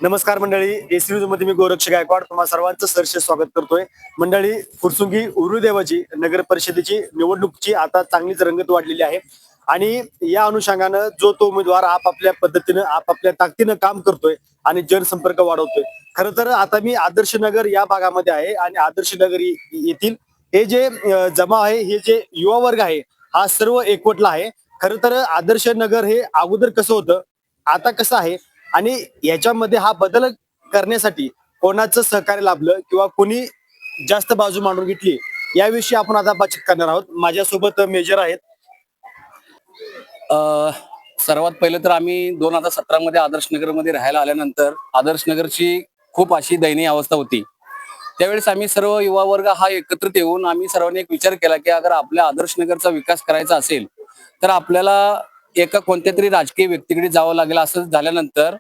नमस्कार मंडळी, AC news मध्ये मी गोरक्ष गायकवाड तुम्हा सर्वांचं सहर्ष स्वागत करतोय. मंडळी, फुरसुंगी उरुदेवाची नगर परिषदेची निवडणुकीची आता चांगलीच रंगत वाढलेली आहे आणि या अनुषंगानं जो तो उमेदवार आपापल्या पद्धतीनं आपापल्या ताकदीनं काम करतोय आणि जनसंपर्क वाढवतोय. खरं तर आता मी आदर्श नगर या भागामध्ये आहे आणि आदर्श नगर येथील हे जे जमाव आहे, हे जे युवा वर्ग आहे, हा सर्व एकवटला आहे. खरं तर आदर्श नगर हे अगोदर कसं होतं, आता कसं आहे आणि याच्यामध्ये हा बदल करण्यासाठी कोणाचं सहकार्य लाभलं किंवा कोणी जास्त बाजू मांडून घेतली, याविषयी आपण आता बातचीत करणार आहोत. माझ्यासोबत मेजर आहेत. अ, सर्वात पहिलं तर आम्ही 2017 मध्ये आदर्श नगरमध्ये राहायला आल्यानंतर आदर्श नगरची खूप अशी दयनीय अवस्था होती. त्यावेळेस आम्ही सर्व युवा वर्ग हा एकत्रित येऊन आम्ही सर्वांनी एक विचार केला की अगर आपल्या आदर्श नगरचा विकास करायचा असेल तर आपल्याला एका कोणत्या तरी राजकीय व्यक्तीकडे जावं लागेल. असं झाल्यानंतर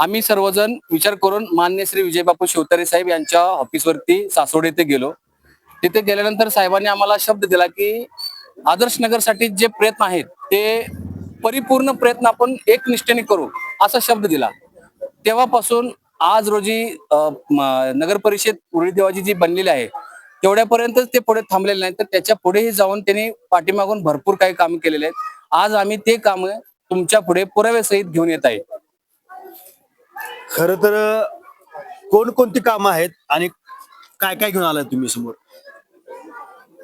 आम्ही सर्वजण विचार करून मान्य श्री विजयबापू शिवतारे साहेब यांच्या ऑफिसवरती सासवड येथे गेलो. तिथे गेल्यानंतर साहेबांनी आम्हाला शब्द दिला की आदर्श नगरसाठी जे प्रयत्न आहेत ते परिपूर्ण प्रयत्न आपण एक निष्ठेने करू, असा शब्द दिला. तेव्हापासून आज रोजी नगर परिषद उरळी देवाची जी बनलेली आहे तेवढ्यापर्यंतच ते पुढे थांबलेले नाही, तर त्याच्या पुढेही जाऊन त्यांनी पाठीमागून भरपूर काही काम केलेले आहेत. आज आम्ही ते काम तुमच्या पुढे पुराव्यासहित घेऊन येत आहे. खरं तर कोणकोणती कामं आहेत आणि काय काय घेऊन आलाय तुम्ही समोर?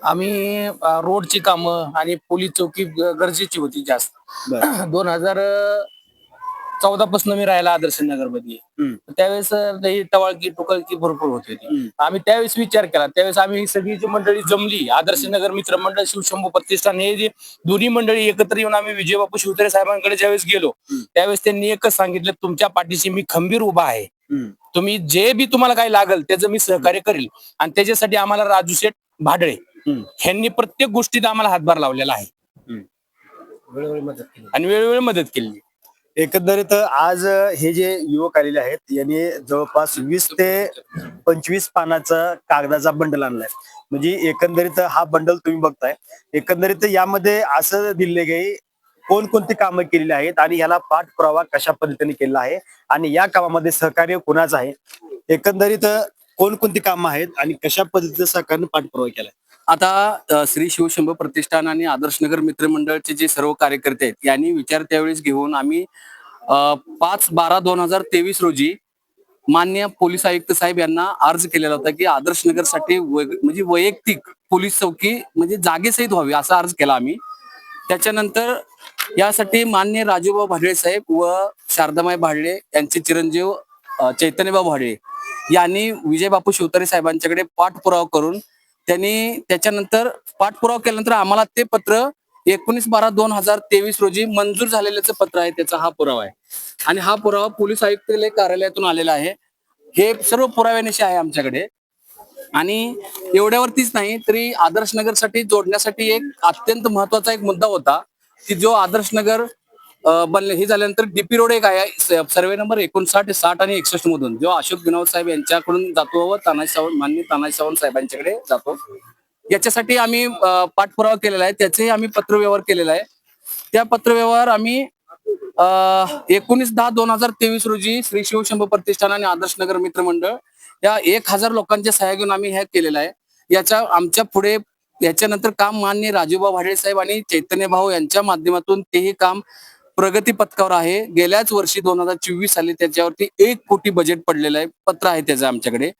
आम्ही रोडची कामं आणि पोलीस चौकी गरजेची होती जास्त. बरं. 2014 पासून मी राहायला आदर्श नगर मध्ये. त्यावेळेस ही टवाळकी टुकळकी भरपूर होती होती. आम्ही त्यावेळेस विचार केला. त्यावेळेस आम्ही सगळी जी मंडळी जमली, आदर्श नगर मित्र मंडळ, शिवशंभू प्रतिष्ठान, हे जे दोन्ही मंडळी एकत्र येऊन आम्ही विजयबापू शिवतारे साहेबांकडे ज्यावेळेस गेलो त्यावेळेस त्यांनी एकच सांगितलं, तुमच्या पाठीशी मी खंबीर उभा आहे. तुम्ही जे बी तुम्हाला काही लागल त्याचं मी सहकार्य करेल. आणि त्याच्यासाठी आम्हाला राजू शेठ भाडळे ह्यांनी प्रत्येक गोष्टीत आम्हाला हातभार लावलेला आहे वेळोवेळी मदत केली. आणि वेळोवेळी मदत केली. एकंदरीत आज हे जे युवक आलेले आहेत यांनी जवळपास 20 ते 25 पानाचा कागदाचा बंडल आणलाय. म्हणजे एकंदरीत हा बंडल तुम्ही बघताय, एकंदरीत यामध्ये असं दिले की कोणकोणती कामं केलेली आहेत आणि याला पाठपुरावा कशा पद्धतीने केला आहे आणि या कामामध्ये सहकार्य कोणाचं आहे, एकंदरीत कोणकोणती कामं आहेत आणि कशा पद्धतीचं सहकार्य पाठपुरावा केलाय. आता श्री शिवशंभू प्रतिष्ठान आणि आदर्श नगर मित्र मंडळचे जे सर्व कार्यकर्ते आहेत यांनी विचार त्यावेळेस घेऊन आम्ही 5/12/2023 रोजी मान्य पोलीस आयुक्त साहेब यांना अर्ज केलेला होता की आदर्श नगरसाठी म्हणजे वैयक्तिक पोलीस चौकी म्हणजे जागेसहित व्हावी, असा अर्ज केला आम्ही. त्याच्यानंतर यासाठी मान्य राजूभाऊ भाडळे साहेब व शारदामाई भाडळे यांचे चिरंजीव चैतन्यभाऊ भाडळे यांनी विजयबापू शिवतारे साहेबांच्याकडे पाठपुरावा करून त्यांनी त्याच्यानंतर पाठपुरावा केल्यानंतर आम्हाला ते पत्र 19/12/2023 रोजी मंजूर झालेल्याचं पत्र आहे, त्याचा हा पुरावा आहे. आणि हा पुरावा पोलीस आयुक्त कार्यालयातून आलेला आहे. हे सर्व पुराव्यानिशी आहे आमच्याकडे. आणि एवढ्यावरतीच नाही तरी आदर्श नगरसाठी जोडण्यासाठी एक अत्यंत महत्वाचा एक मुद्दा होता की जो आदर्श नगर बनले हे झाल्यानंतर डीपी रोड एक आहे सर्वे नंबर 59, 60 आणि 61 मधून, जो अशोक बिनवत साहेब यांच्याकडून जातो व माननीय तानाजी सावंत साहेबांच्याकडे जातो. याच्यासाठी आम्ही पाठपुरावा केलेला आहे, त्याचेही आम्ही पत्रव्यवहार केलेला आहे. त्या पत्रव्यवहार आम्ही 19/10/2023 रोजी श्री शिवशंभू प्रतिष्ठान आणि आदर्श नगर मित्र मंडळ या 1000 लोकांच्या सह्या घेऊन आम्ही हे केलेला आहे. याच्या आमच्या पुढे याच्यानंतर काम मान्य राजूभाऊ भाडळे साहेब आणि चैतन्य भाऊ यांच्या माध्यमातून तेही काम प्रगती पथकावर आहे. गेल्याच वर्षी 2024 साली त्याच्यावरती 1 कोटी बजेट पडलेलं आहे, पत्र आहे त्याचं आमच्याकडे.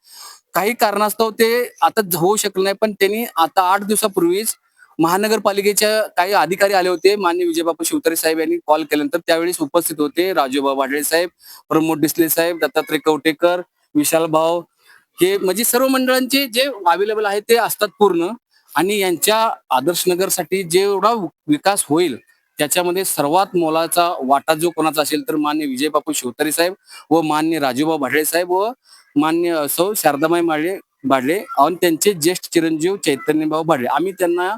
काही कारणास्तव ते आता होऊ शकलं नाही, पण त्यांनी आता 8 दिवसापूर्वीच महानगरपालिकेच्या काही अधिकारी आले होते. माननीय विजयबापू शिवतारे साहेब यांनी कॉल केल्यानंतर त्यावेळेस उपस्थित होते राजूभाऊ भाडळे साहेब, प्रमोद डिसले साहेब, दत्तात्रय कवटेकर, विशाल भाऊ, हे म्हणजे सर्व मंडळांचे जे अवेलेबल आहे ते असतात पूर्ण. आणि यांच्या आदर्श नगरसाठी जेवढा विकास होईल त्याच्यामध्ये सर्वात मोलाचा वाटा जो कोणाचा असेल तर मान्य विजयबापू शिवतारे साहेब व मान्य राजूभाऊ भाडळे साहेब व मान्य सौ शारदामाई भाडळे आणि त्यांचे ज्येष्ठ चिरंजीव चैतन्यभाऊ भाडळे, आम्ही त्यांना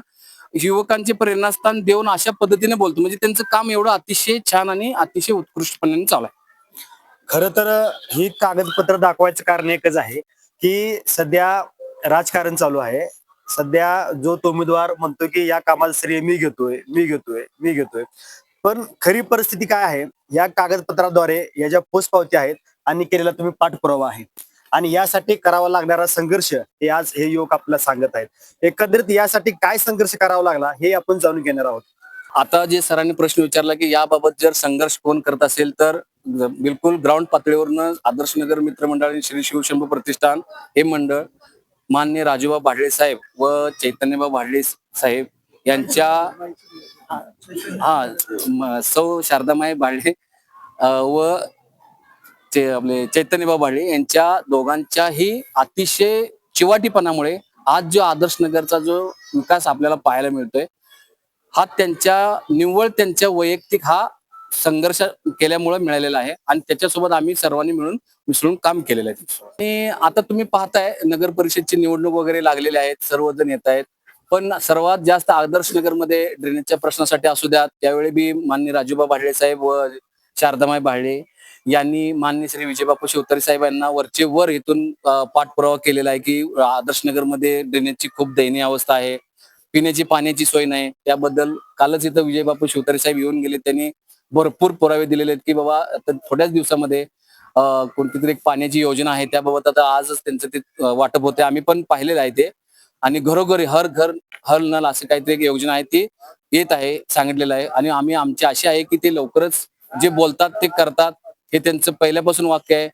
युवकांचे प्रेरणास्थान देऊन अशा पद्धतीने बोलतो. म्हणजे त्यांचं काम एवढं अतिशय छान आणि अतिशय उत्कृष्टपणे चालू आहे. खरं तर ही कागदपत्र दाखवायचं कारण एकच आहे की सध्या राजकारण चालू आहे. सध्या जो तो उमेदवार म्हणतो की या कामाला श्रेय मी घेतोय, मी घेतोय, मी घेतोय. पण खरी परिस्थिती काय आहे, या कागदपत्राद्वारे या ज्या पोचपावत्या आहेत आणि केलेला तुम्ही पाठपुरावा आहे आणि यासाठी करावा लागणारा संघर्ष हे आज हे युवक आपल्याला सांगत आहेत. एकंदरीत यासाठी काय संघर्ष करावा लागला हे आपण जाणून घेणार आहोत. आता जे सरांनी प्रश्न विचारला की याबाबत जर संघर्ष कोण करत असेल तर बिलकुल ग्राउंड पातळीवरनं आदर्श नगर मित्रमंडळ आणि श्री शिवशंभू प्रतिष्ठान हे मंडळ मान्य राजूबा भाडळे साहेब व चैतन्यबा भाडळे साहेब यांच्या सौ शारदामाई भाडळे व ते आपले चैतन्यबा भाडळे यांच्या दोघांच्याही अतिशय चिवाटीपणामुळे आज जो आदर्श नगरचा जो विकास आपल्याला पाहायला मिळतोय हा निव्वळ त्यांच्या वैयक्तिक हा संघर्ष केल्यामुळे मिळालेला आहे आणि त्याच्यासोबत आम्ही सर्वांनी मिळून मिसळून काम केलेलं आहे. आणि आता तुम्ही पाहताय नगर परिषदची निवडणूक वगैरे लागलेली आहेत, सर्वजण येत आहेत, पण सर्वात जास्त आदर्श नगरमध्ये ड्रेनेजच्या प्रश्नासाठी असू द्या त्यावेळी बी माननीय राजूबा भाडळे साहेब व शारदामाई भाडळे यांनी माननीय श्री विजयबापू शिवतारे साहेब यांना वरचे वर इथून पाठपुरावा केलेला आहे की आदर्श नगरमध्ये ड्रेनेजची खूप दयनीय अवस्था आहे, पिण्याची पाण्याची सोय नाही. त्याबद्दल कालच इथं विजयबापू शिवतारे साहेब येऊन गेले, त्यांनी भरपूर पुरावे दिलेले आहेत की बाबा आता थोड्याच दिवसामध्ये कोणती तरी एक पाण्याची योजना आहे त्याबाबत आता आजच त्यांचं ते वाटप होते. आम्ही पण पाहिलेलं आहे ते आणि घरोघरी हर घर हर नल असे काहीतरी एक योजना आहे ती येत आहे, सांगितलेलं आहे आणि आम्ही आमची आशा आहे की ते लवकरच जे बोलतात ते करतात. हे त्यांचं पहिल्यापासून वाक्य आहे.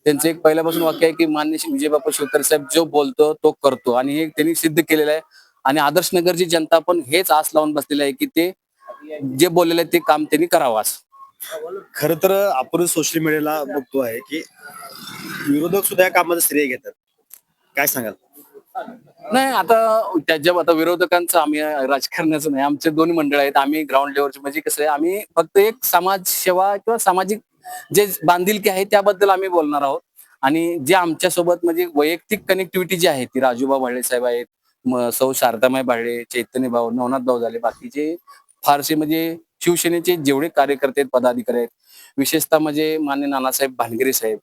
त्यांचं एक पहिल्यापासून वाक्य आहे की माननीय श्री विजयबापू शिवतारे साहेब जो बोलतो तो करतो आणि हे त्यांनी सिद्ध केलेलं आहे. आणि आदर्श नगरची जनता पण हेच आस लावून बसलेली आहे की ते जे बोललेलं आहे ते काम त्यांनी करावं. खरं तर आपण सोशल मीडियाला बघतो आहे की विरोधक सुद्धा या कामाचं श्रेय घेतात. काय सांगाल? नाही आता विरोधकांचं आम्ही राजकारणाचं नाही, आमचे दोन्ही मंडळ आहेत. आम्ही ग्राउंड लेवलचे म्हणजे कसं आहे आम्ही फक्त एक समाजसेवा किंवा सामाजिक जे बांधिलकी आहे त्याबद्दल आम्ही बोलणार आहोत. आणि जे आमच्यासोबत म्हणजे वैयक्तिक कनेक्टिव्हिटी जी आहे ती राजूबा भाडळे साहेब आहेत, सौ शारदामाई भाडळे, चैतन्य भाऊ, नवनाथ भाऊ झाले, बाकीचे फारसे म्हणजे शिवसेनेचे जेवढे कार्यकर्ते आहेत पदाधिकारी आहेत विशेषतः म्हणजे मान्य नानासाहेब भानगिरे साहेब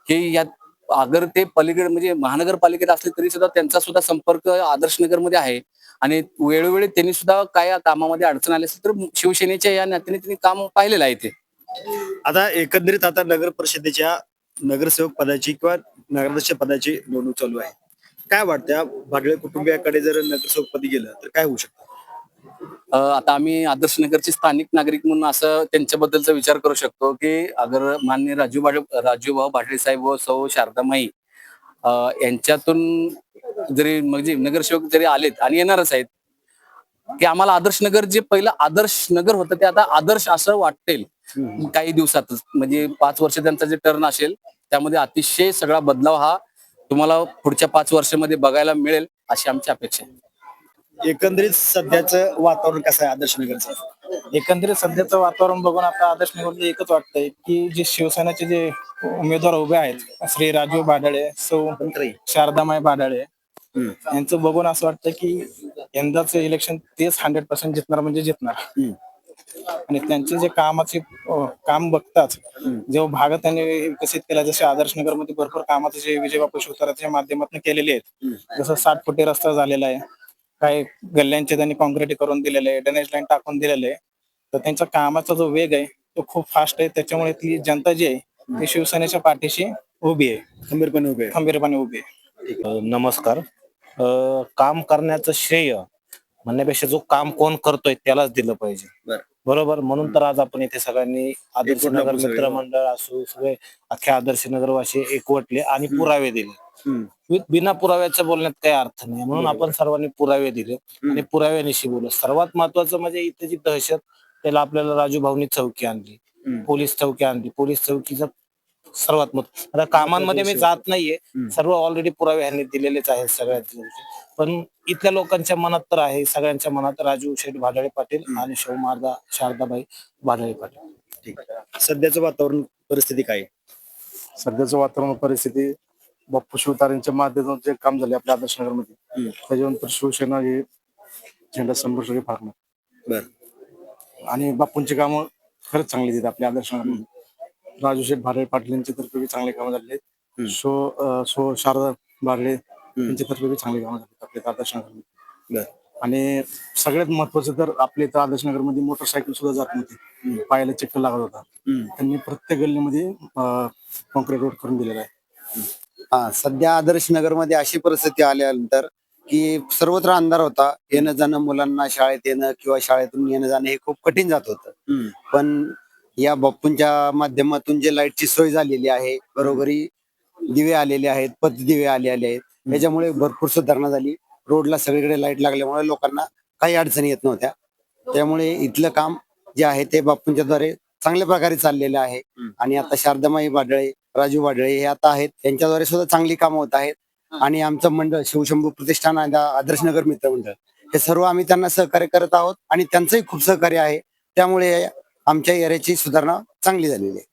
हे यात अगर ते पलीकडे म्हणजे महानगरपालिकेत असले तरी सुद्धा त्यांचा सुद्धा संपर्क आदर्श नगरमध्ये आहे आणि वेळोवेळी त्यांनी सुद्धा काय कामामध्ये अडचण आली असेल तर शिवसेनेच्या या नात्याने त्यांनी काम पाहिलेलं आहे ते. आता एकंदरीत आता नगर परिषदेच्या नगरसेवक पदाची किंवा नगराध्यक्ष पदाची निवडणूक चालू आहे. काय वाटतं भाडळे कुटुंबियाकडे जर नगरसेवक पदी गेलं तर काय होऊ शकतं? आता आम्ही आदर्श नगरचे स्थानिक नागरिक म्हणून असं त्यांच्याबद्दलचा विचार करू शकतो की अगर माननीय राजूभाऊ भाडळे साहेब व सौ शारदामाई यांच्यातून जरी म्हणजे नगरसेवक जरी आलेत आणि येणारच आहेत की आम्हाला आदर्श नगर जे पहिलं आदर्श नगर होतं ते आता आदर्श असं वाटेल काही दिवसातच. म्हणजे 5 वर्ष त्यांचा जे टर्न असेल त्यामध्ये अतिशय सगळा बदलाव हा तुम्हाला पुढच्या 5 वर्षामध्ये बघायला मिळेल अशी आमची अपेक्षा आहे. एकंदरीत सध्याचं वातावरण कसं आहे आदर्श नगरचं? एकंदरीत सध्याचं वातावरण बघून आपल्या आदर्श नगरमध्ये एकच वाटतंय की जे शिवसेनेचे जे उमेदवार उभे आहेत श्री राजू भाडळे, सौ शारदामाई भाडळे यांचं बघून असं वाटतं की यंदाचं इलेक्शन तेच 100% जिंकणार म्हणजे जिंकणार. आणि त्यांचे जे काम बघताच जेव्हा भागात त्यांनी विकसित केला, जसे आदर्श नगरमध्ये भरपूर कामाचं जे विजयबापू शिवतारेच्या माध्यमातून केलेले आहेत, जसं 60 फुटी रस्ता झालेला आहे, काही गल्ल्यांचे त्यांनी कॉन्क्रीट करून दिलेले आहे, ड्रेनेज लाईन टाकून दिलेले आहे. तर त्यांच्या कामाचा जो वेग आहे तो खूप फास्ट आहे. त्याच्यामुळे ती जनता जी आहे ती शिवसेनेच्या पाठीशी उभी आहे, खंबीरपणे उभी आहे. नमस्कार. काम करण्याचं श्रेय म्हणण्यापेक्षा जो काम कोण करतोय त्यालाच दिलं पाहिजे, बरोबर. म्हणून तर आज आपण इथे सगळ्यांनी आदर्श नगर मित्रमंडळ असो सगळे अख्ख्या आदर्श नगरवासी एकवटले आणि पुरावे दिले. बिना पुराव्याचं बोलण्यात काही अर्थ नाही, म्हणून आपण सर्वांनी पुरावे दिले आणि पुराव्यानिशी बोललो. सर्वात महत्वाचं म्हणजे इथे जी दहशत त्याला आपल्याला राजू भाऊनी चौकी आणली, पोलीस चौकी आणली. पोलीस चौकीचं सर्वात महत्व. आता कामांमध्ये मी जात नाहीये, सर्व ऑलरेडी पुरावे ह्यांनी दिलेलेच आहेत सगळ्यात. पण इथल्या लोकांच्या मनात तर आहे, सगळ्यांच्या मनात राजू शेठ भाडळे पाटील आणि शारदाबाई भाडळे पाटील. ठीक आहे. सध्याचं वातावरण परिस्थिती काय आहे? सध्याचं वातावरण परिस्थिती बाप्पू शिवतारेंच्या माध्यमातून जे काम झाले आपल्या आदर्श नगरमध्ये त्याच्यानंतर शिवसेना हे झेंडा 100% फाकणार. आणि बाप्पूंची कामं खरंच चांगली आहेत आपल्या आदर्श नगरमध्ये. राजू शेठ भाडळे पाटील यांच्या तर्फे चांगले कामं झाले आहेत. सो शारदा भाडळे यांच्या तर्फे चांगली कामं झाली आपल्या आदर्श नगरमध्ये. आणि सगळ्यात महत्वाचं तर आपल्या इथं आदर्शनगर मध्ये मोटरसायकल सुद्धा जात नव्हती, पायाला चिखल लागत होता. त्यांनी प्रत्येक गल्लीमध्ये कॉन्क्रीट रोड करून दिलेला आहे. हा, सध्या आदर्श नगर मध्ये अशी परिस्थिती आल्यानंतर की सर्वत्र अंधार होता. येणं जाणं, मुलांना शाळेत येणं किंवा शाळेतून येणं जाणं हे खूप कठीण जात होतं. पण या बाप्पूंच्या माध्यमातून जे लाईटची सोय झालेली आहे, घरोघरी दिवे आलेले आहेत, पथदिवे आलेले आहेत, त्याच्यामुळे भरपूर सुधारणा झाली. रोडला सगळीकडे लाईट लागल्यामुळे लोकांना काही अडचणी येत नव्हत्या. त्यामुळे इथलं काम जे आहे ते बाप्पूंच्या द्वारे चांगल्या प्रकारे चाललेलं आहे. आणि आता शारदामाई बाडळे, राजू बाडळे हे आता आहेत, त्यांच्याद्वारे सुद्धा चांगली कामं होत आहेत. आणि आमचं मंडळ शिवशंभू प्रतिष्ठान आणि आदर्श नगर मित्र मंडळ हे सर्व आम्ही त्यांना सहकार्य करत आहोत आणि त्यांचंही खूप सहकार्य आहे. त्यामुळे आमच्या एरियाची सुधारणा चांगली झालेली आहे.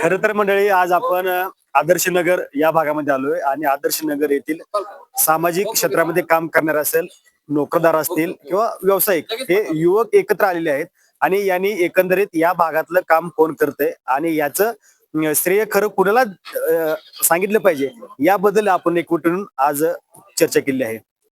खर तर मंडळी, आज आपण आदर्श नगर या भागामध्ये आलोय आणि आदर्श नगर येथील सामाजिक क्षेत्रामध्ये काम करणारे असेल, नोकरदार असतील किंवा व्यावसायिक, हे युवक एकत्र आलेले आहेत. आणि यांनी एकंदरीत या भागातलं काम कोण करतंय आणि याचं श्रेय खरं कुणाला सांगितलं पाहिजे याबद्दल आपण एकवटून आज चर्चा केली आहे.